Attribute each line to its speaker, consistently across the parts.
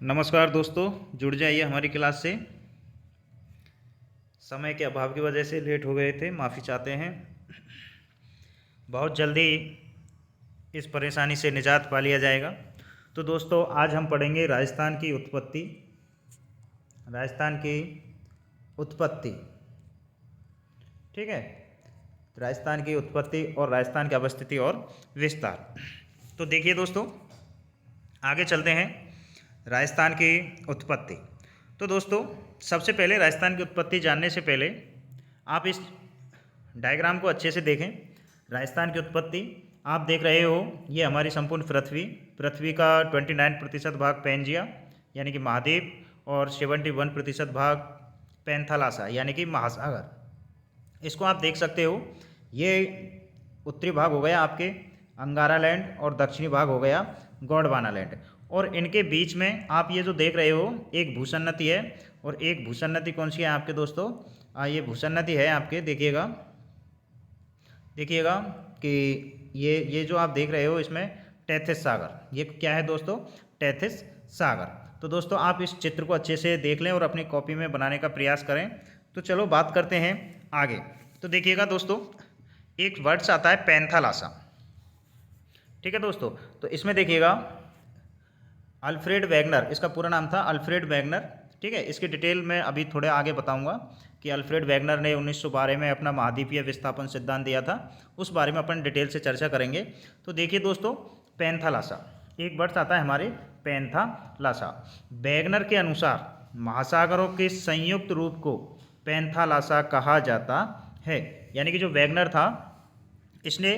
Speaker 1: नमस्कार दोस्तों, जुड़ जाइए हमारी क्लास से। समय के अभाव की वजह से लेट हो गए थे, माफ़ी चाहते हैं। बहुत जल्दी इस परेशानी से निजात पा लिया जाएगा। तो दोस्तों, आज हम पढ़ेंगे राजस्थान की उत्पत्ति। राजस्थान की उत्पत्ति, ठीक है। राजस्थान की उत्पत्ति और राजस्थान की अवस्थिति और विस्तार। तो देखिए दोस्तों, आगे चलते हैं। राजस्थान की उत्पत्ति। तो दोस्तों, सबसे पहले राजस्थान की उत्पत्ति जानने से पहले आप इस डायग्राम को अच्छे से देखें। राजस्थान की उत्पत्ति आप देख रहे हो, ये हमारी संपूर्ण पृथ्वी का 29% भाग पैंजिया यानी कि महाद्वीप और 71% भाग पैंथालासा यानी कि महासागर। इसको आप देख सकते हो। ये उत्तरी भाग हो गया आपके अंगारा लैंड और दक्षिणी भाग हो गया गोंडवाना लैंड। और इनके बीच में आप ये जो देख रहे हो, एक भूषण नदी है। और एक भूषण नदी कौन सी है आपके दोस्तों? ये भूषण नदी है आपके, देखिएगा कि ये जो आप देख रहे हो, इसमें टेथिस सागर। ये क्या है दोस्तों? टेथिस सागर। तो दोस्तों, आप इस चित्र को अच्छे से देख लें और अपनी कॉपी में बनाने का प्रयास करें। तो चलो बात करते हैं आगे। तो देखिएगा दोस्तों, एक वर्ड्स आता है पैंथालासा, ठीक है दोस्तों। तो इसमें देखिएगा अल्फ्रेड वैगनर, इसका पूरा नाम था अल्फ्रेड वैगनर, ठीक है। इसकी डिटेल मैं अभी थोड़े आगे बताऊंगा कि अल्फ्रेड वैगनर ने 1912 में अपना महाद्वीपीय विस्थापन सिद्धांत दिया था। उस बारे में अपन डिटेल से चर्चा करेंगे। तो देखिए दोस्तों, पैंथालासा एक वर्ड आता है हमारे पैंथालासा। वैगनर के अनुसार महासागरों के संयुक्त रूप को पैंथालासा कहा जाता है। यानी कि जो वैगनर था, इसने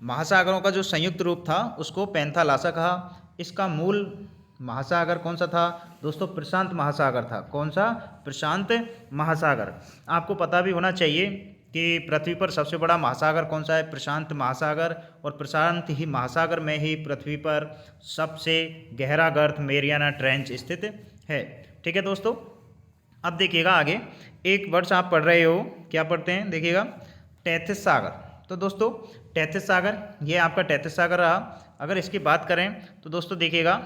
Speaker 1: महासागरों का जो संयुक्त रूप था उसको पैंथालासा कहा। इसका मूल महासागर कौन सा था दोस्तों? प्रशांत महासागर था। कौन सा? प्रशांत महासागर। आपको पता भी होना चाहिए कि पृथ्वी पर सबसे बड़ा महासागर कौन सा है? प्रशांत महासागर। और प्रशांत ही महासागर में ही पृथ्वी पर सबसे गहरा गर्त मेरियाना ट्रेंच स्थित है, ठीक है दोस्तों। अब देखिएगा आगे, एक वर्ड्स आप पढ़ रहे हो, क्या पढ़ते हैं? देखिएगा, टेथिस सागर। तो दोस्तों, टेथिस सागर, ये आपका टेथिस सागर रहा। अगर इसकी बात करें तो दोस्तों देखिएगा,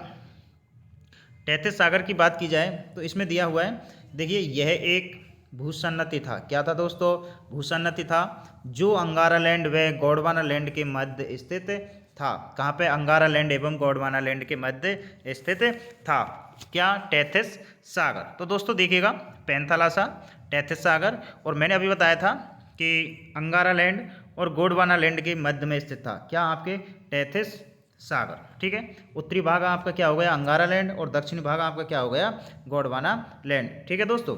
Speaker 1: टेथिस सागर की बात की जाए तो इसमें दिया हुआ है, देखिए यह एक भूसन्नति था। क्या था दोस्तों? भूसन्नति था, जो अंगारा लैंड व गोंडवाना लैंड के मध्य स्थित था। कहाँ पे? अंगारा लैंड एवं गोंडवाना लैंड के मध्य स्थित था। क्या? टेथिस सागर। तो दोस्तों देखिएगा, पैंथालासा, टेथिस सागर, और मैंने अभी बताया था कि अंगारा लैंड और गोंडवाना लैंड के मध्य में स्थित था। क्या? आपके टेथिस सागर, ठीक है। उत्तरी भाग आपका क्या हो गया? अंगारा लैंड, और दक्षिणी भाग आपका क्या हो गया? गोंडवाना लैंड, ठीक है दोस्तों।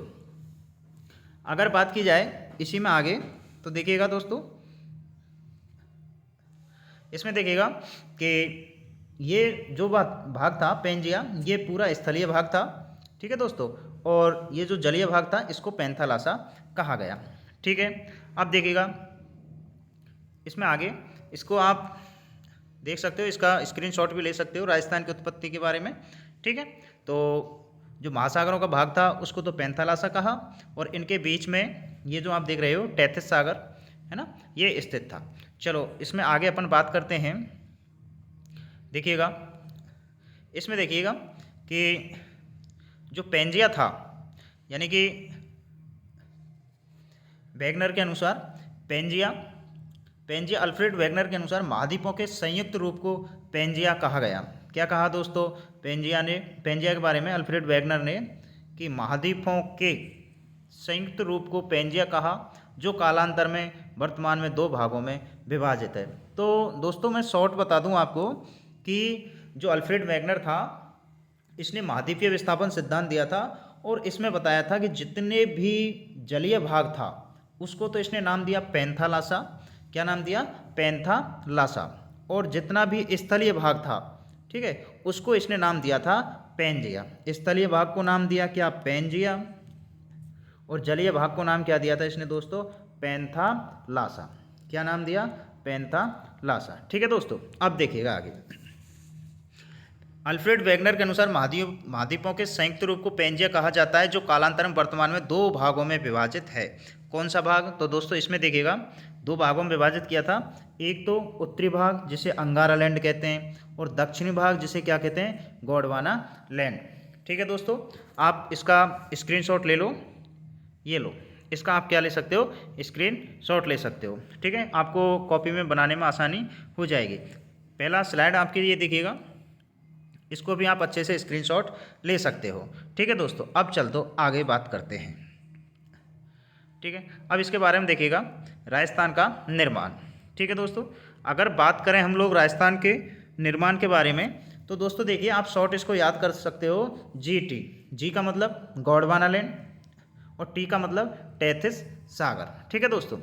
Speaker 1: अगर बात की जाए इसी में आगे, तो देखिएगा दोस्तों, इसमें देखिएगा कि ये जो भाग था पैंजिया, ये पूरा स्थलीय भाग था, ठीक है दोस्तों। और ये जो जलीय भाग था, इसको पैंथालासा कहा गया, ठीक है। अब देखिएगा इसमें आगे, इसको आप देख सकते हो, इसका स्क्रीनशॉट भी ले सकते हो राजस्थान की उत्पत्ति के बारे में, ठीक है। तो जो महासागरों का भाग था उसको तो पैंथालासा कहा, और इनके बीच में ये जो आप देख रहे हो टेथिस सागर है ना, ये स्थित था। चलो इसमें आगे अपन बात करते हैं। देखिएगा, इसमें देखिएगा कि जो पैंजिया था, यानी कि वैगनर के अनुसार पैंजिया अल्फ्रेड वैगनर के अनुसार महाद्वीपों के संयुक्त रूप को पैंजिया कहा गया। क्या कहा दोस्तों? पैंजिया के बारे में अल्फ्रेड वैगनर ने कि महाद्वीपों के संयुक्त रूप को पैंजिया कहा, जो कालांतर में वर्तमान में 2 भागों में विभाजित है। तो दोस्तों, मैं शॉर्ट बता दूं आपको कि जो अल्फ्रेड वैगनर था, इसने महाद्वीपीय विस्थापन सिद्धांत दिया था, और इसमें बताया था कि जितने भी जलीय भाग था उसको तो इसने नाम दिया पैंथालासा। क्या नाम दिया? पैंथालासा। और जितना भी स्थलीय भाग था, ठीक है, उसको इसने नाम दिया था पैंजिया। स्थलीय भाग को नाम दिया क्या? पैंजिया। और जलीय भाग को नाम क्या दिया था इसने दोस्तों? पैंथालासा। क्या नाम दिया? पैंथालासा, ठीक है दोस्तों। अब देखिएगा आगे, अल्फ्रेड वैगनर के अनुसार महाद्वीपों के संयुक्त रूप को पैंजिया कहा जाता है, जो कालांतर में वर्तमान में 2 भागों में विभाजित है। कौन सा भाग? तो दोस्तों इसमें देखिएगा, 2 भागों में विभाजित किया था। एक तो उत्तरी भाग जिसे अंगारा लैंड कहते हैं, और दक्षिणी भाग जिसे क्या कहते हैं? गोंडवाना लैंड, ठीक है दोस्तों, आप इसका स्क्रीनशॉट ले लो, ये लो, इसका आप क्या ले सकते हो, स्क्रीनशॉट ले सकते हो। ठीक है, आपको कॉपी में बनाने में आसानी हो जाएगी। पहला स्लाइड आपके लिए देखिएगा, इसको भी आप अच्छे से स्क्रीनशॉट ले सकते हो। ठीक है दोस्तों, अब चल दो आगे बात करते हैं। ठीक है, अब इसके बारे में देखिएगा, राजस्थान का निर्माण। ठीक है दोस्तों, अगर बात करें हम लोग राजस्थान के निर्माण के बारे में, तो दोस्तों देखिए, आप शॉर्ट इसको याद कर सकते हो, GT। जी का मतलब गोंडवाना लैंड और टी का मतलब टेथिस सागर। ठीक है दोस्तों,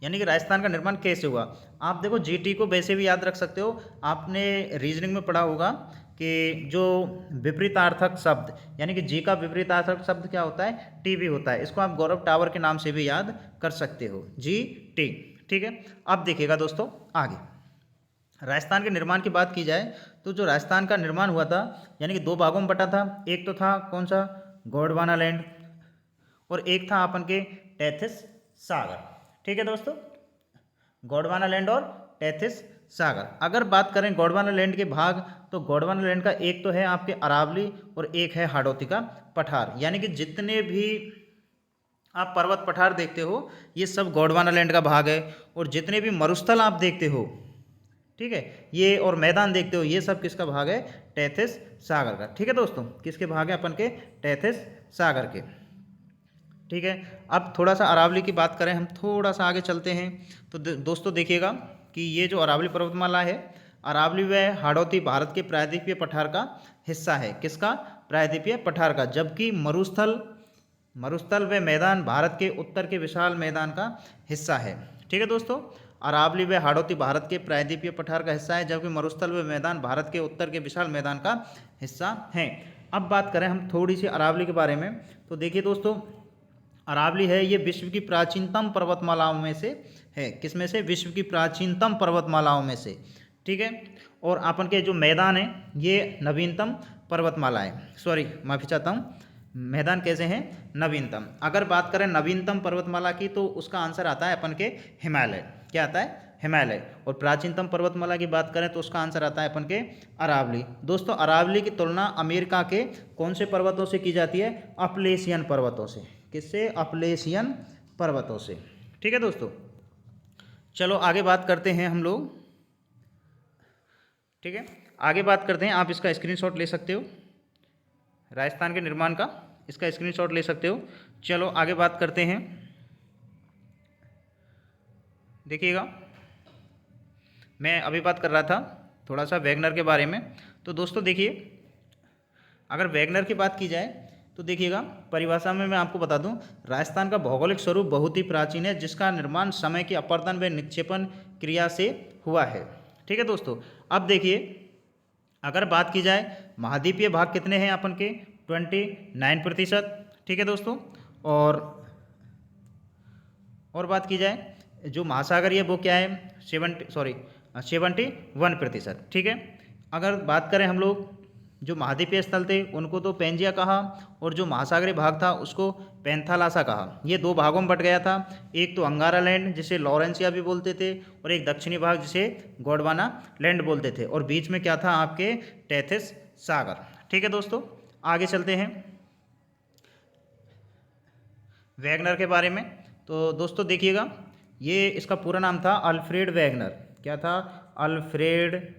Speaker 1: यानी कि राजस्थान का निर्माण कैसे हुआ। आप देखो, GT को वैसे भी याद रख सकते हो, आपने रीजनिंग में पढ़ा होगा कि जो विपरीतार्थक शब्द, यानी कि जी का विपरीतार्थक शब्द क्या होता है, टी भी होता है। इसको आप गौरव टावर के नाम से भी याद कर सकते हो, GT। ठीक है, अब देखिएगा दोस्तों आगे, राजस्थान के निर्माण की बात की जाए तो जो राजस्थान का निर्माण हुआ था, यानी कि दो भागों में बटा था। एक तो था कौन सा, गोंडवाना लैंड, और एक था अपन के टेथिस सागर। ठीक है दोस्तों, गोंडवाना लैंड और टेथिस सागर। अगर बात करें गोंडवाना लैंड के भाग, तो गोंडवाना लैंड का एक तो है आपके अरावली और एक है हाड़ौती का पठार, यानी कि जितने भी आप पर्वत पठार देखते हो ये सब गोंडवाना लैंड का भाग है। और जितने भी मरुस्थल आप देखते हो, ठीक है, ये और मैदान देखते हो, ये सब किसका भाग है, टेथिस सागर का। ठीक है दोस्तों, किसके भाग है, अपन के टेथिस सागर के। ठीक है, अब थोड़ा सा अरावली की बात करें, हम थोड़ा सा आगे चलते हैं। तो दोस्तों देखिएगा कि ये जो अरावली पर्वतमाला है, अरावली व हाड़ौती भारत के प्रायद्वीपीय पठार का हिस्सा है। किसका, प्रायद्वीपीय पठार का। जबकि मरुस्थल व मैदान भारत के उत्तर के विशाल मैदान का हिस्सा है। ठीक है दोस्तों, अरावली व हाड़ौती भारत के प्रायद्वीपीय पठार का हिस्सा है, जबकि मरुस्थल व मैदान भारत के उत्तर के विशाल मैदान का हिस्सा है। अब बात करें हम थोड़ी सी अरावली के बारे में, तो देखिए दोस्तों, अरावली है ये विश्व की प्राचीनतम पर्वतमालाओं में से है। किसमें से, विश्व की प्राचीनतम पर्वतमालाओं में से। ठीक है, और अपन के जो मैदान है ये नवीनतम पर्वतमाला है, सॉरी माफी चाहता हूँ, मैदान कैसे हैं, नवीनतम। अगर बात करें नवीनतम पर्वतमाला की, तो उसका आंसर आता है अपन के हिमालय। क्या आता है, हिमालय। और प्राचीनतम पर्वतमाला की बात करें तो उसका आंसर आता है अपन के अरावली। दोस्तों, अरावली की तुलना अमेरिका के कौन से पर्वतों से की जाती है, अपलेशियन पर्वतों से। किससे, अपलेशियन पर्वतों से। ठीक है दोस्तों, चलो आगे बात करते हैं हम लोग। ठीक है, आगे बात करते हैं, आप इसका स्क्रीनशॉट ले सकते हो, राजस्थान के निर्माण का इसका स्क्रीनशॉट ले सकते हो। चलो आगे बात करते हैं, देखिएगा, मैं अभी बात कर रहा था थोड़ा सा वैगनर के बारे में। तो दोस्तों देखिए, अगर वैगनर की बात की जाए तो देखिएगा, परिभाषा में मैं आपको बता दूं, राजस्थान का भौगोलिक स्वरूप बहुत ही प्राचीन है, जिसका निर्माण समय के अपरदन व निक्षेपण क्रिया से हुआ है। ठीक है दोस्तों, अब देखिए, अगर बात की जाए महाद्वीपीय भाग कितने हैं अपन के, 29%। ठीक है दोस्तों, और बात की जाए जो महासागरीय वो क्या है, 71%। ठीक है, अगर बात करें हम लोग जो महाद्वीपीय स्थल थे उनको तो पेंजिया कहा, और जो महासागरीय भाग था उसको पैंथालासा कहा। ये दो भागों में बट गया था, एक तो अंगारा लैंड जिसे लॉरेंसिया भी बोलते थे, और एक दक्षिणी भाग जिसे गोंडवाना लैंड बोलते थे, और बीच में क्या था आपके, टेथिस सागर। ठीक है दोस्तों, आगे चलते हैं वैगनर के बारे में। तो दोस्तों देखिएगा, ये इसका पूरा नाम था अल्फ्रेड वैगनर। क्या था, अल्फ्रेड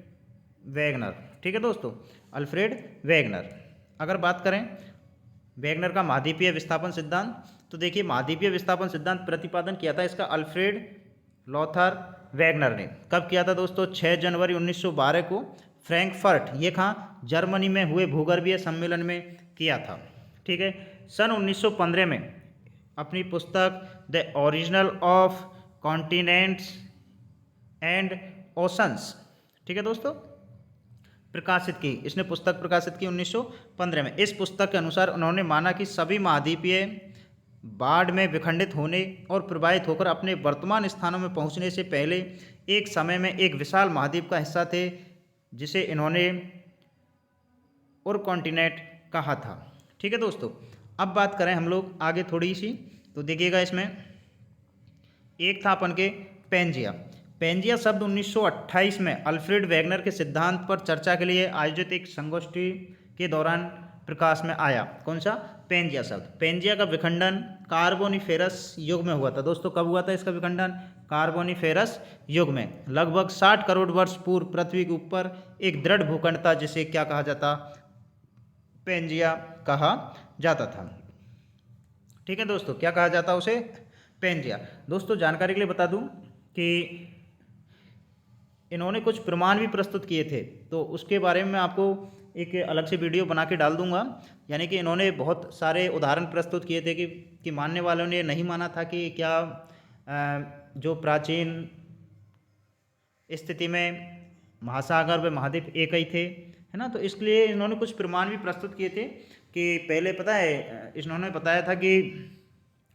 Speaker 1: वैगनर। ठीक है दोस्तों, अल्फ्रेड वैगनर। अगर बात करें वैगनर का महाद्वीपीय विस्थापन सिद्धांत, तो देखिए, महाद्वीपीय विस्थापन सिद्धांत प्रतिपादन किया था इसका अल्फ्रेड लॉथर वैगनर ने। कब किया था दोस्तों, 6 जनवरी 1912 को फ्रैंकफर्ट, ये कहाँ, जर्मनी में हुए भूगर्भीय सम्मेलन में किया था। ठीक है, सन 1915 में अपनी पुस्तक the original of continents and oceans, ठीक है दोस्तों, प्रकाशित की। इसने पुस्तक प्रकाशित की 1915 में। इस पुस्तक के अनुसार उन्होंने माना कि सभी महाद्वीपीय बाढ़ में विखंडित होने और प्रवाहित होकर अपने वर्तमान स्थानों में पहुंचने से पहले एक समय में एक विशाल महाद्वीप का हिस्सा थे, जिसे इन्होंने और कॉन्टिनेंट कहा था। ठीक है दोस्तों, अब बात करें हम लोग आगे थोड़ी सी, तो देखिएगा, इसमें एक था अपन के पेंजिया। पेंजिया शब्द 1928 में अल्फ्रेड वैगनर के सिद्धांत पर चर्चा के लिए आयोजित एक संगोष्ठी के दौरान प्रकाश में आया। कौन सा? पेंजिया शब्द। पेंजिया का विखंडन कार्बोनिफेरस युग में हुआ था। दोस्तों कब हुआ था इसका विखंडन? कार्बोनिफेरस युग में, लगभग 60 करोड़ वर्ष पूर्व पृथ्वी के ऊपर एक दृढ़ भूखंड था जिसे क्या कहा जाता? पेंजिया कहा जाता था। ठीक है दोस्तों, क्या कहा जाता उसे? पेंजिया। दोस्तों जानकारी के लिए बता दूं कि इन्होंने कुछ प्रमाण भी प्रस्तुत किए थे, तो उसके बारे में मैं आपको एक अलग से वीडियो बना के डाल दूंगा। यानी कि इन्होंने बहुत सारे उदाहरण प्रस्तुत किए थे कि मानने वालों ने नहीं माना था कि क्या जो प्राचीन स्थिति में महासागर व महाद्वीप एक ही थे, है ना। तो इसलिए इन्होंने कुछ प्रमाण भी प्रस्तुत किए थे कि पहले पता है इन्होंने बताया था कि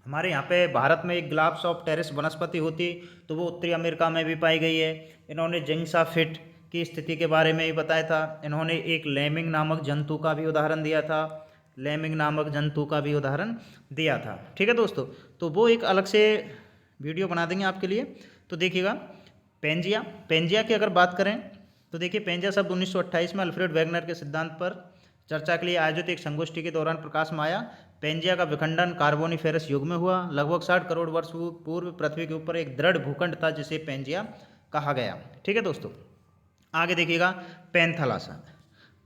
Speaker 1: हमारे यहाँ पे भारत में एक ग्लाब्स ऑफ टेरेस वनस्पति होती, तो वो उत्तरी अमेरिका में भी पाई गई है। इन्होंने जिंक्सा फिट की स्थिति के बारे में भी बताया था। इन्होंने एक लेमिंग नामक जंतु का भी उदाहरण दिया था, लेमिंग नामक जंतु का भी उदाहरण दिया था। ठीक है दोस्तों, तो वो एक अलग से वीडियो बना देंगे आपके लिए। तो देखिएगा पेंजिया की अगर बात करें तो देखिए, पेंजिया शब्द 1928 में अल्फ्रेड वैगनर के सिद्धांत पर चर्चा के लिए आयोजित एक संगोष्ठी के दौरान प्रकाश में आया। पेंजिया का विखंडन कार्बोनिफेरस युग में हुआ। लगभग 60 करोड़ वर्ष पूर्व पृथ्वी के ऊपर एक दृढ़ भूखंड था जिसे पेंजिया कहा गया। ठीक है दोस्तों, आगे देखिएगा पैंथालासा।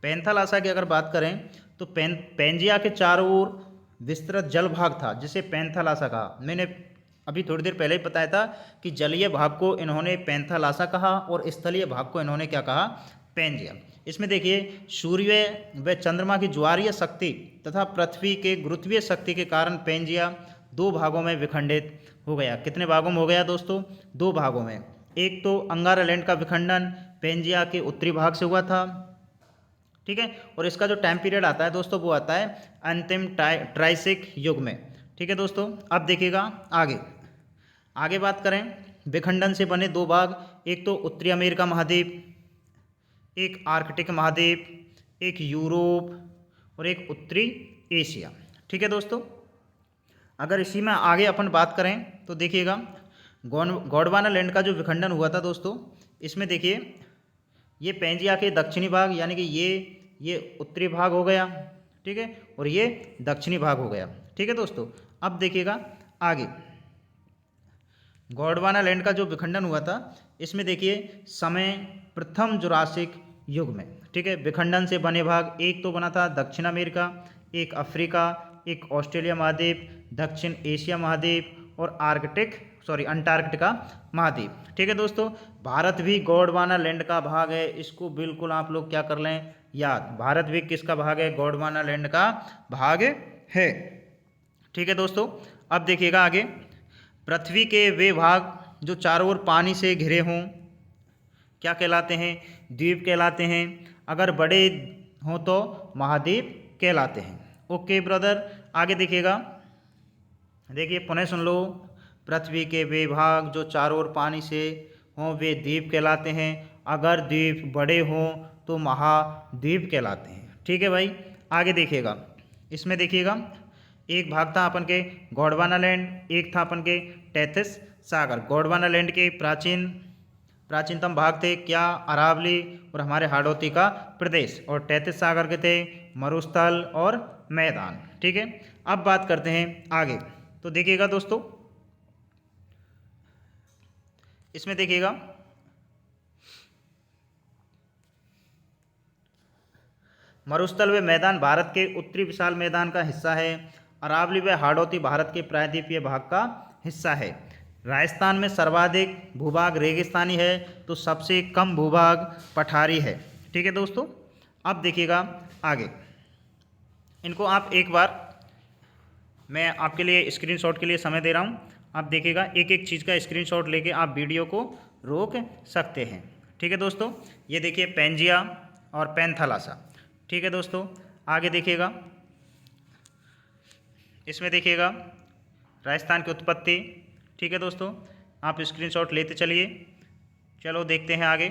Speaker 1: पैंथालासा की अगर बात करें तो पेंजिया के चारों ओर विस्तृत जल भाग था जिसे पैंथालासा कहा। मैंने अभी थोड़ी देर पहले ही बताया था कि जलीय भाग को इन्होंने पैंथालासा कहा और स्थलीय भाग को इन्होंने क्या कहा? पेंजिया। इसमें देखिए, सूर्य व चंद्रमा की ज्वारीय शक्ति तथा पृथ्वी के गुरुत्वीय शक्ति के कारण पेंजिया 2 भागों में विखंडित हो गया। कितने भागों में हो गया दोस्तों? 2 भागों में। एक तो अंगारा लैंड का विखंडन पेंजिया के उत्तरी भाग से हुआ था। ठीक है, और इसका जो टाइम पीरियड आता है दोस्तों वो आता है अंतिम ट्राइसिक युग में। ठीक है दोस्तों, अब देखिएगा आगे बात करें, विखंडन से बने 2 भाग, एक तो उत्तरी अमेरिका महाद्वीप, एक आर्कटिक महाद्वीप, एक यूरोप और एक उत्तरी एशिया। ठीक है दोस्तों, अगर इसी में आगे अपन बात करें तो देखिएगा गोंडवाना लैंड का जो विखंडन हुआ था दोस्तों, इसमें देखिए ये पेंजिया के दक्षिणी भाग यानी कि ये उत्तरी भाग हो गया। ठीक है, और ये दक्षिणी भाग हो गया। ठीक है दोस्तों, अब देखिएगा आगे गोंडवाना लैंड का जो विखंडन हुआ था, इसमें देखिए समय प्रथम जुरासिक युग में। ठीक है, विखंडन से बने भाग, एक तो बना था दक्षिण अमेरिका, एक अफ्रीका, एक ऑस्ट्रेलिया महाद्वीप, दक्षिण एशिया महाद्वीप और अंटार्कटिका महाद्वीप। ठीक है दोस्तों, भारत भी गोंडवाना लैंड का भाग है। इसको बिल्कुल आप लोग क्या कर लें, याद। भारत भी किसका भाग है? गोंडवाना लैंड का भाग है। ठीक है दोस्तों, अब देखिएगा आगे, पृथ्वी के वे भाग जो चारों ओर पानी से घिरे हों क्या कहलाते हैं? द्वीप कहलाते हैं। अगर बड़े हों तो महाद्वीप कहलाते हैं। ओके ब्रदर, आगे देखिएगा, देखिए पुनः सुन लो, पृथ्वी के वे भाग जो चारों ओर पानी से हों वे द्वीप कहलाते हैं। अगर द्वीप बड़े हों तो महाद्वीप कहलाते हैं। ठीक है भाई, आगे देखिएगा, इसमें देखिएगा एक भाग था अपन के गोंडवाना लैंड, एक था अपन के टेथिस सागर। गोंडवाना लैंड के प्राचीनतम भाग थे क्या? अरावली और हमारे हाड़ौती का प्रदेश। और टेथिस सागर के थे मरुस्थल और मैदान। ठीक है, अब बात करते हैं आगे। तो देखिएगा दोस्तों, इसमें देखिएगा मरुस्थल व मैदान भारत के उत्तरी विशाल मैदान का हिस्सा है। अरावली व हाड़ौती भारत के प्रायद्वीपीय भाग का हिस्सा है। राजस्थान में सर्वाधिक भूभाग रेगिस्तानी है तो सबसे कम भूभाग पठारी है। ठीक है दोस्तों, अब देखिएगा आगे, इनको आप एक बार, मैं आपके लिए स्क्रीनशॉट के लिए समय दे रहा हूँ। आप देखिएगा, एक एक चीज़ का स्क्रीनशॉट लेके आप वीडियो को रोक सकते हैं। ठीक है दोस्तों, ये देखिए पेंजिया और पैंथालासा। ठीक है दोस्तों, आगे देखिएगा, इसमें देखिएगा राजस्थान की उत्पत्ति। ठीक है दोस्तों, आप स्क्रीनशॉट लेते चलिए। चलो देखते हैं आगे,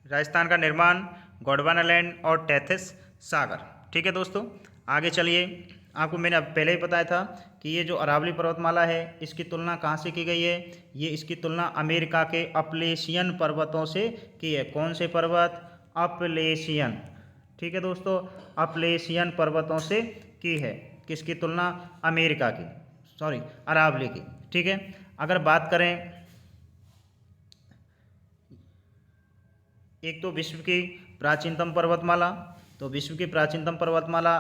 Speaker 1: राजस्थान का निर्माण, गोंडवाना लैंड और टेथिस सागर। ठीक है दोस्तों, आगे चलिए, आपको मैंने अब पहले ही बताया था कि ये जो अरावली पर्वतमाला है इसकी तुलना कहाँ से की गई है? ये इसकी तुलना अमेरिका के अपलेशियन पर्वतों से की है। कौन से पर्वत? अपलेशियन। ठीक है दोस्तों, अपलेशियन पर्वतों से की है। किसकी तुलना? अमेरिका की, सॉरी अरावली की। ठीक है, अगर बात करें, एक तो विश्व की प्राचीनतम पर्वतमाला, तो विश्व की प्राचीनतम पर्वतमाला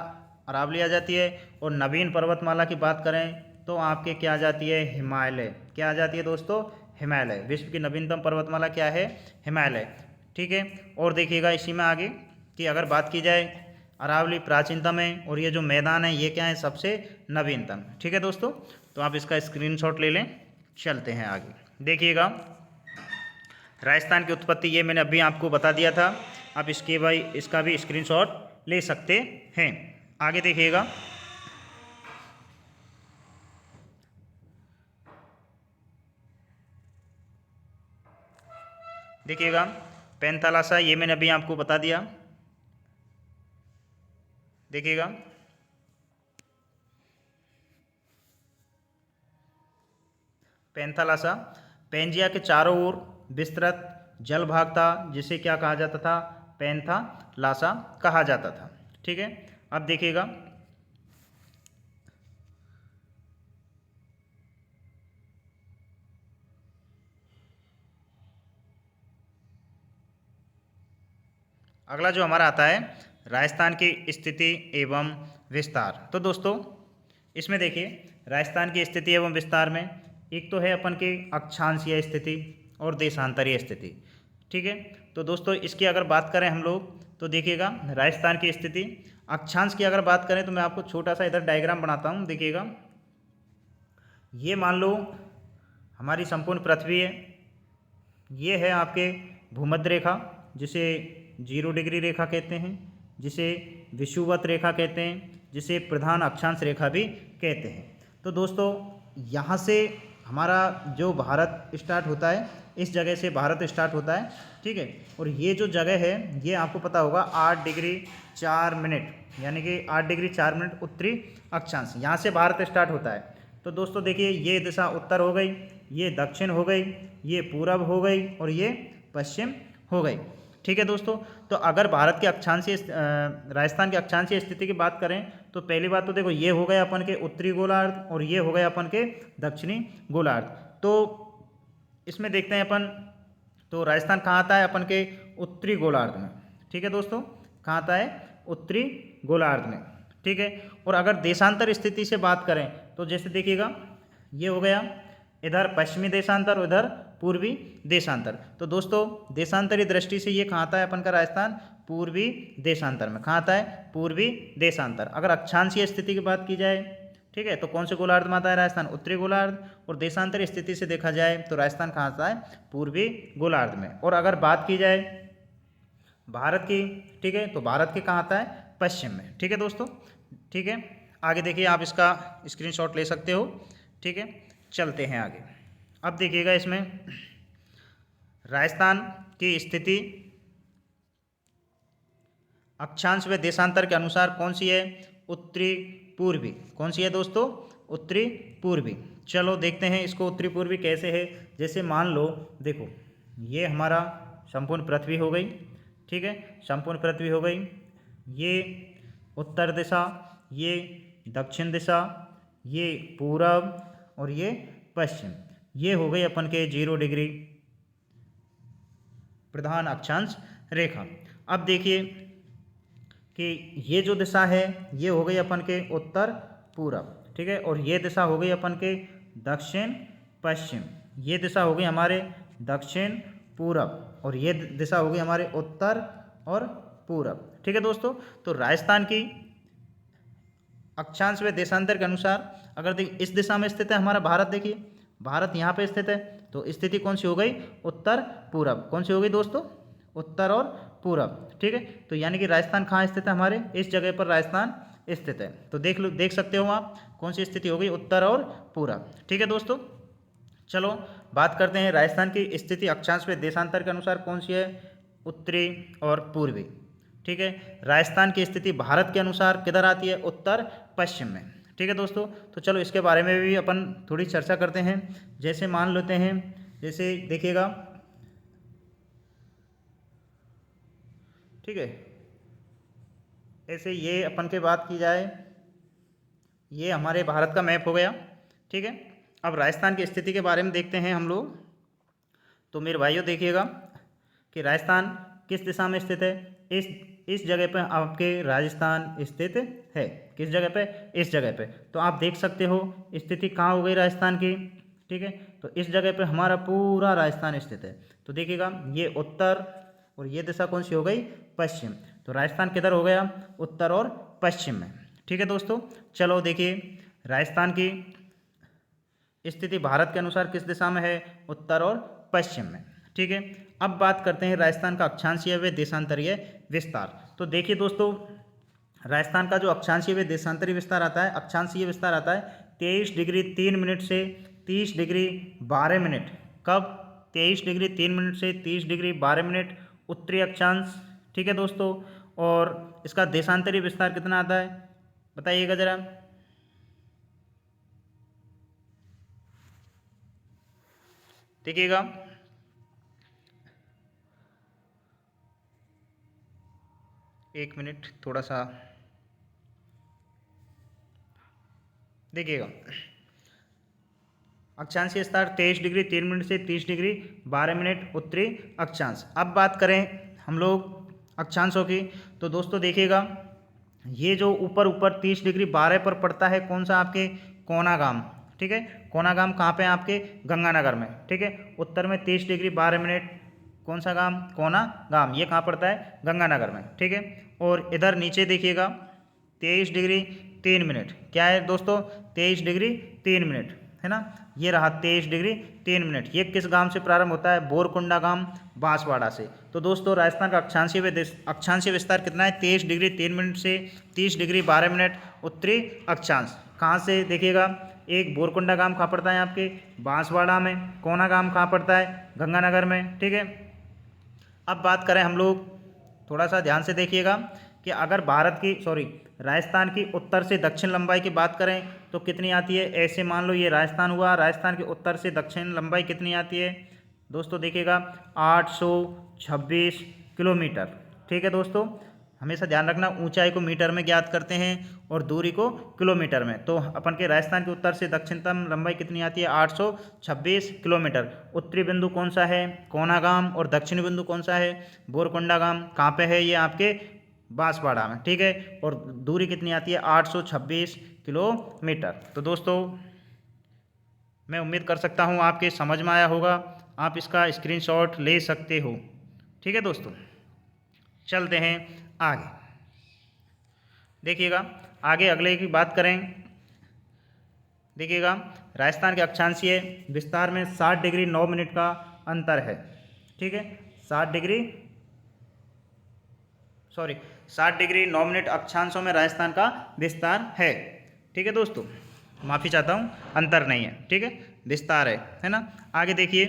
Speaker 1: अरावली आ जाती है। और नवीन पर्वतमाला की बात करें तो आपके क्या आ जाती है? हिमालय। क्या आ जाती है दोस्तों? हिमालय। विश्व की नवीनतम पर्वतमाला क्या है? हिमालय। ठीक है, और देखिएगा इसी में आगे कि अगर बात की जाए, अरावली प्राचीनतम है और ये जो मैदान है ये क्या है? सबसे नवीनतम। ठीक है दोस्तों, तो आप इसका स्क्रीनशॉट ले लें। चलते हैं आगे, देखिएगा राजस्थान की उत्पत्ति, ये मैंने अभी आपको बता दिया था। आप इसका भी स्क्रीनशॉट ले सकते हैं। आगे देखिएगा, देखिएगा पेंथालासा, ये मैंने अभी आपको बता दिया। देखिएगा पेंथालासा पेंजिया के चारों ओर विस्तृत जल भाग था, जिसे क्या कहा जाता था? पेंथालासा कहा जाता था। ठीक है, अब देखिएगा अगला जो हमारा आता है राजस्थान की स्थिति एवं विस्तार। तो दोस्तों इसमें देखिए, राजस्थान की स्थिति एवं विस्तार में एक तो है अपन की अक्षांशीय स्थिति और देशांतरीय स्थिति। ठीक है, तो दोस्तों इसकी अगर बात करें हम लोग, तो देखिएगा राजस्थान की स्थिति अक्षांश की अगर बात करें तो मैं आपको छोटा सा इधर डायग्राम बनाता हूँ। देखिएगा, ये मान लो हमारी संपूर्ण पृथ्वी है, ये है आपके भूमध्य रेखा जिसे 0 डिग्री रेखा कहते हैं, जिसे विषुवत रेखा कहते हैं, जिसे प्रधान अक्षांश रेखा भी कहते हैं। तो दोस्तों यहाँ से हमारा जो भारत स्टार्ट होता है, इस जगह से भारत स्टार्ट होता है। ठीक है, और ये जो जगह है ये आपको पता होगा 8 डिग्री 4 मिनट, यानी कि 8 डिग्री 4 मिनट उत्तरी अक्षांश, यहाँ से भारत स्टार्ट होता है। तो दोस्तों देखिए, ये दिशा उत्तर हो गई, ये दक्षिण हो गई, ये पूरब हो गई और ये पश्चिम हो गई। ठीक है दोस्तों, तो अगर भारत के अक्षांशीय राजस्थान के अक्षांशीय स्थिति की बात करें तो पहली बात तो देखो, ये हो गए अपन के उत्तरी गोलार्ध और ये हो गए अपन के दक्षिणी गोलार्ध। तो इसमें देखते हैं अपन, तो राजस्थान कहाँ आता है? अपन के उत्तरी गोलार्ध में। ठीक है दोस्तों, कहाँ आता है? उत्तरी गोलार्ध में। ठीक है, और अगर देशांतर स्थिति से बात करें तो जैसे देखिएगा, ये हो गया इधर पश्चिमी देशांतर और इधर पूर्वी देशांतर। तो दोस्तों देशांतरी दृष्टि से ये कहाँ आता है अपन का राजस्थान? पूर्वी देशांतर में। कहाँ आता है? पूर्वी देशांतर। अगर अक्षांशीय स्थिति की बात की जाए, ठीक है, तो कौन से गोलार्ध में आता है राजस्थान? उत्तरी गोलार्ध। और देशांतरी स्थिति से देखा जाए तो राजस्थान कहाँ आता है? पूर्वी गोलार्ध में। और अगर बात की जाए भारत की, ठीक है, तो भारत के कहाँ आता है? पश्चिम में। ठीक है दोस्तों, ठीक है, आगे देखिए, आप इसका स्क्रीनशॉट ले सकते हो। ठीक है, चलते हैं आगे। अब देखिएगा इसमें राजस्थान की स्थिति अक्षांश व देशांतर के अनुसार कौन सी है? उत्तरी पूर्वी। कौन सी है दोस्तों? उत्तरी पूर्वी। चलो देखते हैं इसको उत्तरी पूर्वी कैसे है। जैसे मान लो, देखो ये हमारा संपूर्ण पृथ्वी हो गई। ठीक है, संपूर्ण पृथ्वी हो गई, ये उत्तर दिशा, ये दक्षिण दिशा, ये पूरब और ये पश्चिम, ये हो गई अपन के 0 डिग्री प्रधान अक्षांश रेखा। अब देखिए कि ये जो दिशा है ये हो गई अपन के उत्तर पूरब। ठीक है, और ये दिशा हो गई अपन के दक्षिण पश्चिम, ये दिशा हो गई हमारे दक्षिण पूरब और ये दिशा हो गई हमारे उत्तर और पूरब। ठीक है दोस्तों, तो राजस्थान की अक्षांश व देशांतर के अनुसार अगर देखिए इस दिशा में स्थित है हमारा भारत। देखिए भारत यहाँ पे स्थित है, तो स्थिति कौन सी हो गई? उत्तर पूरब। कौन सी हो गई दोस्तों? उत्तर और पूरब। ठीक है, तो यानी कि राजस्थान कहाँ स्थित है? हमारे इस जगह पर राजस्थान स्थित है। तो देख सकते हो आप कौन सी स्थिति हो गई? उत्तर और पूरब। ठीक है दोस्तों, चलो बात करते हैं राजस्थान की स्थिति अक्षांश व देशांतर के अनुसार कौन सी है? उत्तरी और पूर्वी। ठीक है, राजस्थान की स्थिति भारत के अनुसार किधर आती है? उत्तर पश्चिम में। ठीक है दोस्तों, तो चलो इसके बारे में भी अपन थोड़ी चर्चा करते हैं। जैसे मान लेते हैं, जैसे देखिएगा, ठीक है, ऐसे ये अपन के बात की जाए, ये हमारे भारत का मैप हो गया। ठीक है, अब राजस्थान की स्थिति के बारे में देखते हैं हम लोग। तो मेरे भाइयों देखिएगा कि राजस्थान किस दिशा में स्थित है। इस जगह पे आपके राजस्थान स्थित है। किस जगह पे? इस जगह पे। तो आप देख सकते हो स्थिति कहाँ हो गई राजस्थान की। ठीक है, तो इस जगह पे हमारा पूरा राजस्थान स्थित है। तो देखिएगा ये उत्तर और ये दिशा कौन सी हो गई? पश्चिम। तो राजस्थान किधर हो गया? उत्तर और पश्चिम में। ठीक है दोस्तों, चलो देखिए राजस्थान की स्थिति भारत के अनुसार किस दिशा में है? उत्तर और पश्चिम में। ठीक है, अब बात करते हैं राजस्थान का अक्षांशीय व देशांतरीय विस्तार। तो देखिए दोस्तों, राजस्थान का जो अक्षांशीय व देशांतरीय विस्तार आता है, अक्षांशीय विस्तार आता है 23 डिग्री 3 मिनट से 30 डिग्री 12 मिनट। कब? 23 डिग्री 3 मिनट से 30 डिग्री 12 मिनट उत्तरी अक्षांश। ठीक है दोस्तों, और इसका देशांतरीय विस्तार कितना आता है बताइएगा जरा। देखिएगा एक मिनट, थोड़ा सा देखिएगा। अक्षांशीय विस्तार 23 डिग्री 3 मिनट से 30 डिग्री 12 मिनट उत्तरी अक्षांश। अब बात करें हम लोग अक्षांशों की, तो दोस्तों देखिएगा ये जो ऊपर ऊपर 30 डिग्री 12 पर पड़ता है कौन सा? आपके कोनागाम। ठीक है, कोनागाम कहाँ पे? आपके गंगानगर में। ठीक है, उत्तर में 30 डिग्री 12 मिनट कौन सा गांव? कोनागाम। ये कहाँ पड़ता है? गंगानगर में। ठीक है, और इधर नीचे देखिएगा 23 डिग्री 3 मिनट। क्या है दोस्तों? 23 डिग्री 3 मिनट है ना, ये रहा 23 डिग्री 3 मिनट। ये किस गांव से प्रारंभ होता है? बोरकुंडा गांव, बांसवाड़ा से। तो दोस्तों राजस्थान का अक्षांशीय विस्तार कितना है? 23 डिग्री 3 मिनट से 30 डिग्री 12 मिनट उत्तरी अक्षांश। कहाँ से? देखिएगा एक बोरकुंडा गांव कहाँ पड़ता है? आपके बांसवाड़ा में। कोना गांव कहाँ पड़ता है? गंगानगर में। ठीक है, अब बात करें हम लोग, थोड़ा सा ध्यान से देखिएगा कि अगर राजस्थान की उत्तर से दक्षिण लंबाई की बात करें तो कितनी आती है? ऐसे मान लो ये राजस्थान हुआ, राजस्थान की उत्तर से दक्षिण लंबाई कितनी आती है दोस्तों? देखिएगा 826 किलोमीटर। ठीक है दोस्तों, हमेशा ध्यान रखना ऊंचाई को मीटर में ज्ञात करते हैं और दूरी को किलोमीटर में। तो अपन के राजस्थान के उत्तर से दक्षिणतम लंबाई कितनी आती है? 826 किलोमीटर। उत्तरी बिंदु कौन सा है? कोनागाम। और दक्षिणी बिंदु कौन सा है? बोरकुंडा गाम। कहाँ पे है? ये आपके बांसवाड़ा में। ठीक है, और दूरी कितनी आती है? 826 किलोमीटर। तो दोस्तों मैं उम्मीद कर सकता हूँ आपके समझ में आया होगा, आप इसका स्क्रीनशॉट ले सकते हो। ठीक है दोस्तों, चलते हैं आगे। देखिएगा आगे अगले की बात करें, देखिएगा राजस्थान के अक्षांशीय विस्तार में 60 डिग्री 9 मिनट का अंतर है। ठीक है, 60 डिग्री 9 मिनट अक्षांशों में राजस्थान का विस्तार है। ठीक है दोस्तों, माफ़ी चाहता हूँ, अंतर नहीं है। ठीक है, विस्तार है ना। आगे देखिए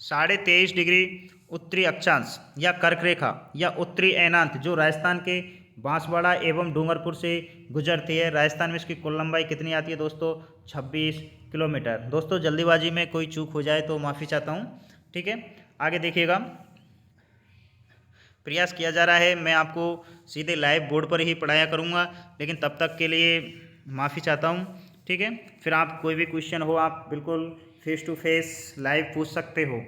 Speaker 1: 23.5 डिग्री उत्तरी अक्षांश या कर्क रेखा या उत्तरी ऐनांत जो राजस्थान के बांसवाड़ा एवं डूंगरपुर से गुजरती है, राजस्थान में इसकी कुल लंबाई कितनी आती है दोस्तों? 26 किलोमीटर। दोस्तों जल्दीबाजी में कोई चूक हो जाए तो माफ़ी चाहता हूँ। ठीक है, आगे देखिएगा प्रयास किया जा रहा है, मैं आपको सीधे लाइव बोर्ड पर ही पढ़ाया करूँगा, लेकिन तब तक के लिए माफ़ी चाहता हूँ। ठीक है, फिर आप कोई भी क्वेश्चन हो आप बिल्कुल फेस टू फेस लाइव पूछ सकते हो।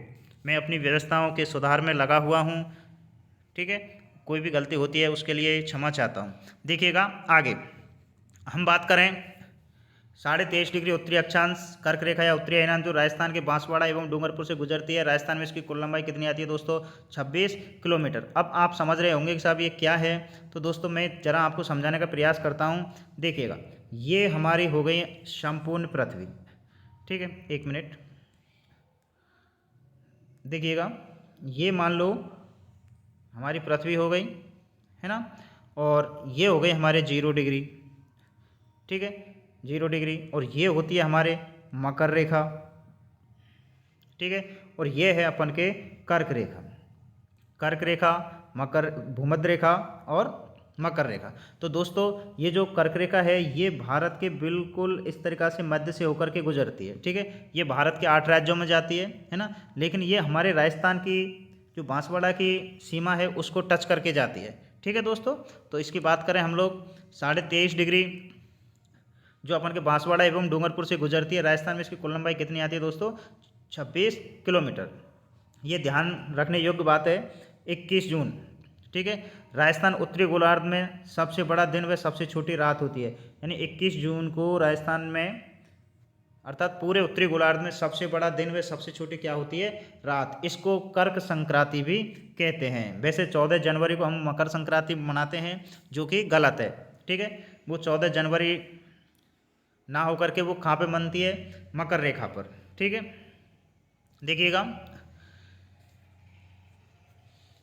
Speaker 1: मैं अपनी व्यवस्थाओं के सुधार में लगा हुआ हूँ। ठीक है, कोई भी गलती होती है उसके लिए क्षमा चाहता हूँ। देखिएगा आगे हम बात करें 23.5 डिग्री उत्तरी अक्षांश कर्क रेखा या उत्तरी ऐनांत जो राजस्थान के बांसवाड़ा एवं डूंगरपुर से गुजरती है, राजस्थान में इसकी कुल लंबाई कितनी आती है दोस्तों? 26 किलोमीटर। अब आप समझ रहे होंगे कि साहब ये क्या है, तो दोस्तों मैं जरा आपको समझाने का प्रयास करता हूँ। देखिएगा ये हमारी हो गई संपूर्ण पृथ्वी। ठीक है, एक मिनट, देखिएगा ये मान लो हमारी पृथ्वी हो गई है ना, और ये हो गई हमारे 0 डिग्री। ठीक है, 0 डिग्री, और ये होती है हमारे मकर रेखा। ठीक है, और ये है अपन के कर्क रेखा। कर्क रेखा, मकर, भूमध्य रेखा और मकर रेखा। तो दोस्तों ये जो कर्क रेखा है ये भारत के बिल्कुल इस तरीक़ा से मध्य से होकर के गुजरती है। ठीक है, ये भारत के 8 राज्यों में जाती है ना, लेकिन ये हमारे राजस्थान की जो बांसवाड़ा की सीमा है उसको टच करके जाती है। ठीक है दोस्तों, तो इसकी बात करें हम लोग 23.5 डिग्री जो अपन के बांसवाड़ा एवं डूंगरपुर से गुजरती है राजस्थान में, इसकी कुल लंबाई कितनी आती है दोस्तों? 26 किलोमीटर। ये ध्यान रखने योग्य बात है। 21 जून, ठीक है, राजस्थान उत्तरी गोलार्ध में सबसे बड़ा दिन व सबसे छोटी रात होती है। यानी 21 जून को राजस्थान में अर्थात पूरे उत्तरी गोलार्ध में सबसे बड़ा दिन व सबसे छोटी क्या होती है? रात। इसको कर्क संक्रांति भी कहते हैं। वैसे 14 जनवरी को हम मकर संक्रांति मनाते हैं, जो कि गलत है। ठीक है, वो 14 जनवरी ना होकर के वो कहाँ पे बनती है? मकर रेखा पर। ठीक है, देखिएगा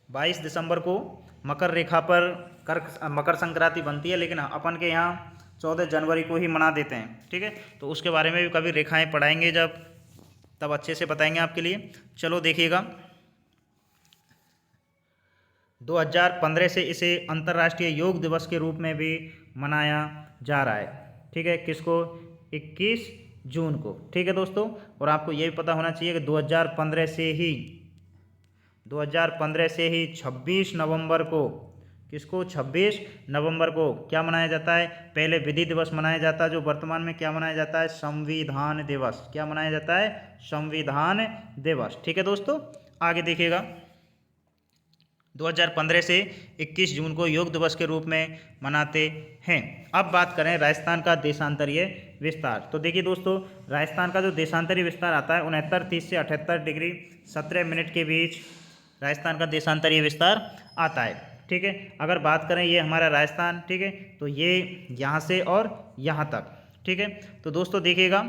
Speaker 1: 22 दिसंबर को मकर रेखा पर मकर संक्रांति बनती है, लेकिन अपन के यहाँ 14 जनवरी को ही मना देते हैं। ठीक है, तो उसके बारे में भी कभी रेखाएं पढ़ाएंगे जब, तब अच्छे से बताएंगे आपके लिए। चलो देखिएगा, 2015 से इसे अंतर्राष्ट्रीय योग दिवस के रूप में भी मनाया जा रहा है। ठीक है, किसको? 21 जून को। ठीक है दोस्तों, और आपको ये भी पता होना चाहिए कि 2015 से ही 26 नवंबर को, किसको? 26 नवंबर को क्या मनाया जाता है? पहले विधि दिवस मनाया जाता है, जो वर्तमान में क्या मनाया जाता है? संविधान दिवस। क्या मनाया जाता है? संविधान दिवस। ठीक है दोस्तों, आगे देखिएगा, 2015 से 21 जून को योग दिवस के रूप में मनाते हैं। अब बात करें राजस्थान का देशांतरीय विस्तार, तो देखिए दोस्तों, राजस्थान का जो देशांतरीय विस्तार आता है 69.30 से 78 डिग्री 17 मिनट के बीच राजस्थान का देशांतरीय विस्तार आता है। ठीक है, अगर बात करें ये हमारा राजस्थान, ठीक है, तो ये यहाँ से और यहाँ तक। ठीक है, तो दोस्तों देखिएगा,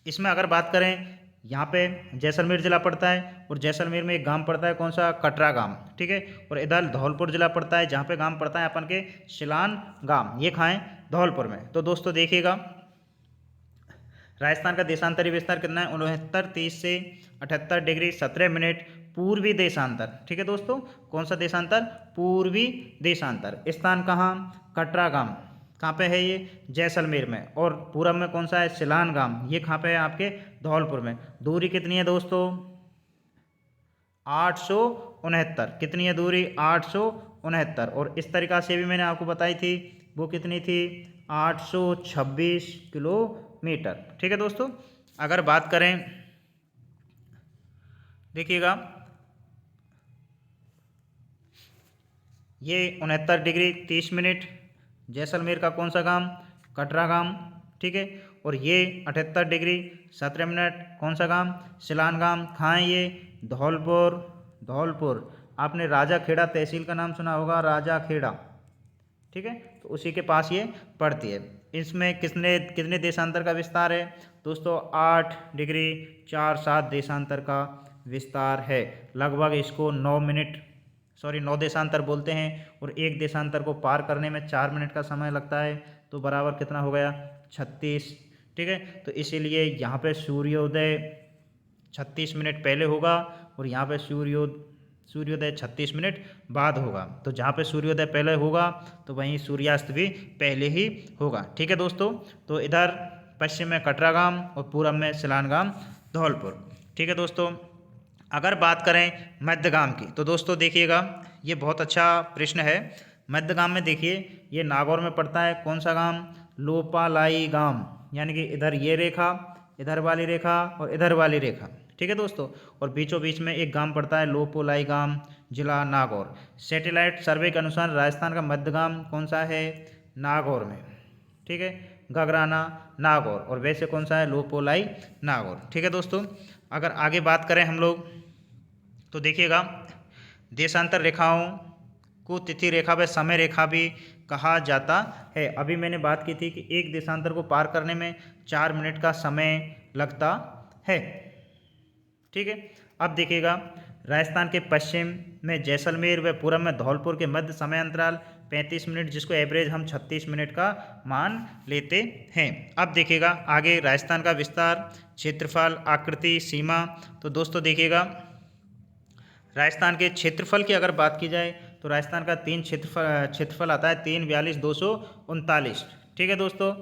Speaker 1: इसमें अगर बात करें, यहाँ पे जैसलमेर जिला पड़ता है, और जैसलमेर में एक गांव पड़ता है, कौन सा? कटरा गांव। ठीक है, और इधर धौलपुर जिला पड़ता है, जहाँ पे गांव पड़ता है अपन के शिलान गांव। ये खाएँ धौलपुर में। तो दोस्तों देखिएगा, राजस्थान का देशांतरीय विस्तार कितना है? 69.30 से 78 डिग्री 17 मिनट पूर्वी देशांतर। ठीक है दोस्तों, कौन सा देशांतर? पूर्वी देशांतर। स्थान कहाँ? कटरा गांव। कहाँ पे है ये? जैसलमेर में। और पूरब में कौन सा है? सिलान गांव। ये कहाँ पे है? आपके धौलपुर में। दूरी कितनी है दोस्तों? 869। कितनी है दूरी? 869। और इस तरीक़ा से भी मैंने आपको बताई थी, वो कितनी थी? 826 किलोमीटर। ठीक है दोस्तों, अगर बात करें, देखिएगा, ये 69 डिग्री 30 मिनट जैसलमेर का कौन सा गांव? कटरा गांव। ठीक है, और ये 78 डिग्री 17 मिनट कौन सा गांव? सिलान गांव। कहाँ है ये? धौलपुर। धौलपुर। आपने राजा खेड़ा तहसील का नाम सुना होगा, राजा खेड़ा। ठीक है, तो उसी के पास ये पड़ती है। इसमें कितने देशांतर का विस्तार है दोस्तों? 8 डिग्री 47 देशांतर का विस्तार है। लगभग इसको 9 देशांतर बोलते हैं, और एक देशांतर को पार करने में 4 मिनट का समय लगता है, तो बराबर कितना हो गया? 36। ठीक है, तो इसीलिए यहाँ पे सूर्योदय 36 मिनट पहले होगा, और यहाँ पे सूर्योदय 36 मिनट बाद होगा। तो जहाँ पे सूर्योदय पहले होगा तो वहीं सूर्यास्त भी पहले ही होगा। ठीक है दोस्तों, तो इधर पश्चिम में कटरा गांव और पूरब में सिलान गांव, धौलपुर। ठीक है दोस्तों, अगर बात करें मध्यगाम की, तो दोस्तों देखिएगा, ये बहुत अच्छा प्रश्न है। मध्यगाम में देखिए, ये नागौर में पड़ता है। कौन सा गांव? लोपालाई गांव। यानी कि इधर ये रेखा, इधर वाली रेखा और इधर वाली रेखा। ठीक है दोस्तों, और बीचों बीच में एक गांव पड़ता है, लोपोलाई गांव, जिला नागौर। सैटेलाइट सर्वे के अनुसार राजस्थान का मध्यगाम कौन सा है? नागौर में। ठीक है, गगराना नागौर, और वैसे कौन सा है? लोपोलाई नागौर। ठीक है दोस्तों, अगर आगे बात करें हम लोग, तो देखिएगा, देशांतर रेखाओं को तिथि रेखा व समय रेखा भी कहा जाता है। अभी मैंने बात की थी कि एक देशांतर को पार करने में 4 मिनट का समय लगता है। ठीक है, अब देखिएगा, राजस्थान के पश्चिम में जैसलमेर व पूरब में धौलपुर के मध्य समय अंतराल 35 मिनट, जिसको एवरेज हम 36 मिनट का मान लेते हैं। अब देखिएगा आगे राजस्थान का विस्तार, क्षेत्रफल, आकृति, सीमा। तो दोस्तों देखिएगा, राजस्थान के क्षेत्रफल की अगर बात की जाए तो राजस्थान का 3 क्षेत्रफल आता है, 3,42,239। ठीक है दोस्तों,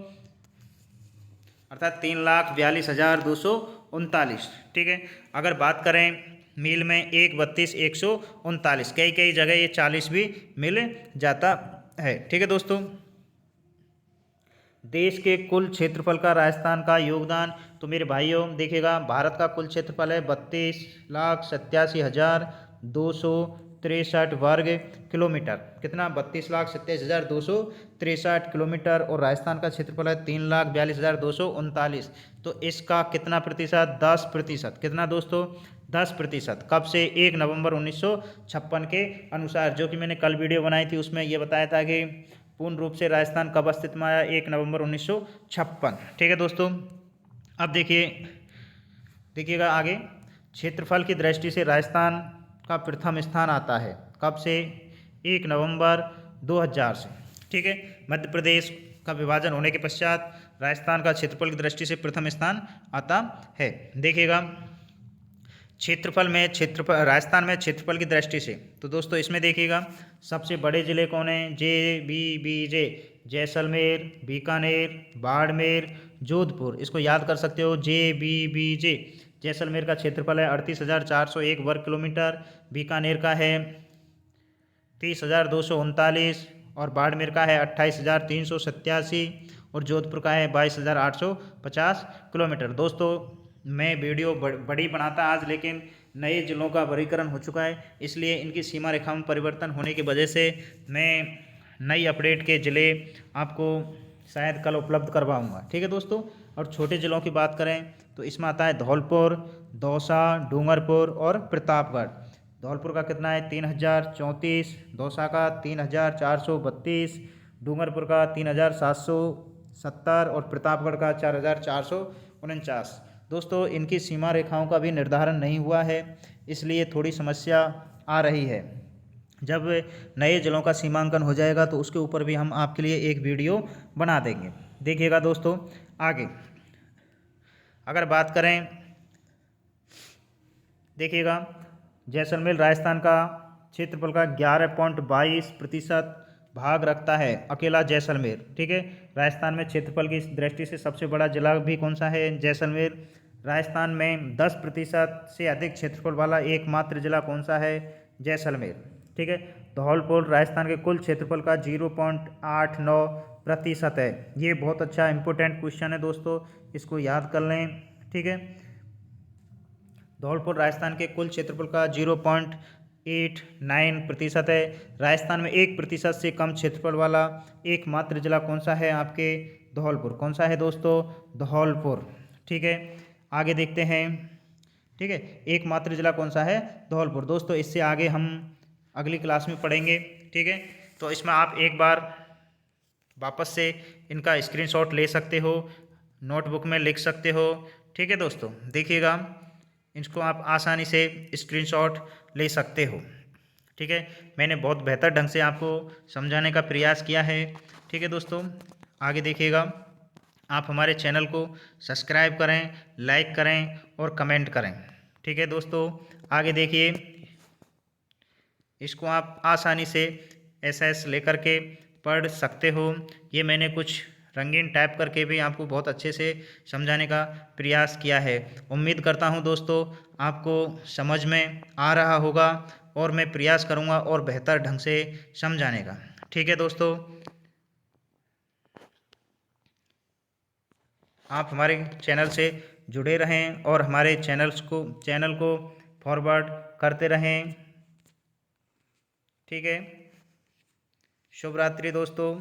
Speaker 1: अर्थात 3,42,239। ठीक है, अगर बात करें मील में 1 32 139, कई कई जगह ये 40 भी मिल जाता है। ठीक है दोस्तों, देश के कुल क्षेत्रफल का राजस्थान का योगदान, तो मेरे भाइयों देखिएगा, भारत का कुल क्षेत्रफल है 32,87,263 वर्ग किलोमीटर। कितना? 32,87,263 किलोमीटर। और राजस्थान का क्षेत्रफल है 3,42,239। तो इसका कितना प्रतिशत? 10%। कितना दोस्तों? 10%। कब से? 1 नवंबर 1956 के अनुसार, जो कि मैंने कल वीडियो बनाई थी उसमें ये बताया था कि पूर्ण रूप से राजस्थान कब अस्तित्व में आया? 1 नवंबर 1956। ठीक है दोस्तों, अब देखिएगा आगे, क्षेत्रफल की दृष्टि से राजस्थान का प्रथम स्थान आता है कब से? 1 नवंबर 2000 से। ठीक है, मध्य प्रदेश का विभाजन होने के पश्चात राजस्थान का क्षेत्रफल की दृष्टि से प्रथम स्थान आता है। देखिएगा राजस्थान में क्षेत्रफल की दृष्टि से, तो दोस्तों इसमें देखिएगा सबसे बड़े ज़िले कौन हैं? JBBJ, जैसलमेर, बीकानेर, बाड़मेर, जोधपुर। इसको याद कर सकते हो, JBBJ। जैसलमेर का क्षेत्रफल है 38,401 वर्ग किलोमीटर, बीकानेर का है 30,239 और बाड़मेर का है 28,387 और जोधपुर का है 22,850 किलोमीटर। दोस्तों मैं वीडियो बड़ी बनाता आज, लेकिन नए ज़िलों का वर्गीकरण हो चुका है, इसलिए इनकी सीमा रेखा में परिवर्तन होने की वजह से मैं नई अपडेट के ज़िले आपको शायद कल उपलब्ध करवाऊंगा। ठीक है दोस्तों, और छोटे ज़िलों की बात करें तो इसमें आता है धौलपुर, दौसा, डूंगरपुर और प्रतापगढ़। धौलपुर का कितना है? 3,034, दौसा का 3,432, डूंगरपुर का 3,770 और प्रतापगढ़ का 4,449। दोस्तों इनकी सीमा रेखाओं का भी निर्धारण नहीं हुआ है, इसलिए थोड़ी समस्या आ रही है। जब नए ज़िलों का सीमांकन हो जाएगा तो उसके ऊपर भी हम आपके लिए एक वीडियो बना देंगे। देखिएगा दोस्तों आगे, अगर बात करें, देखिएगा जैसलमेर राजस्थान का क्षेत्रफल का 11.22% भाग रखता है अकेला जैसलमेर। ठीक है, राजस्थान में क्षेत्रफल की दृष्टि से सबसे बड़ा जिला भी कौन सा है? जैसलमेर। राजस्थान में 10% से अधिक क्षेत्रफल वाला एकमात्र जिला कौन सा है? जैसलमेर। ठीक है, धौलपुर राजस्थान के कुल क्षेत्रफल का 0.89% है। ये बहुत अच्छा इंपॉर्टेंट क्वेश्चन है दोस्तों, इसको याद कर लें। ठीक है, धौलपुर राजस्थान के कुल क्षेत्रफल का 0.89% है। राजस्थान में 1% से कम क्षेत्रफल वाला एकमात्र जिला कौन सा है? आपके धौलपुर। कौन सा है दोस्तों? धौलपुर। ठीक है, आगे देखते हैं। ठीक है, एकमात्र जिला कौन सा है? धौलपुर। दोस्तों इससे आगे हम अगली क्लास में पढ़ेंगे। ठीक है, तो इसमें आप एक बार वापस से इनका स्क्रीनशॉट ले सकते हो, नोटबुक में लिख सकते हो। ठीक है दोस्तों, देखिएगा इसको आप आसानी से स्क्रीनशॉट ले सकते हो। ठीक है, मैंने बहुत बेहतर ढंग से आपको समझाने का प्रयास किया है। ठीक है दोस्तों, आगे देखिएगा, आप हमारे चैनल को सब्सक्राइब करें, लाइक करें और कमेंट करें। ठीक है दोस्तों, आगे देखिए, इसको आप आसानी से SS लेकर के पढ़ सकते हो। ये मैंने कुछ रंगीन टाइप करके भी आपको बहुत अच्छे से समझाने का प्रयास किया है। उम्मीद करता हूँ दोस्तों आपको समझ में आ रहा होगा और मैं प्रयास करूँगा और बेहतर ढंग से समझाने का। ठीक है दोस्तों, आप हमारे चैनल से जुड़े रहें और हमारे चैनल को फॉरवर्ड करते रहें। ठीक है, शुभ रात्रि दोस्तों।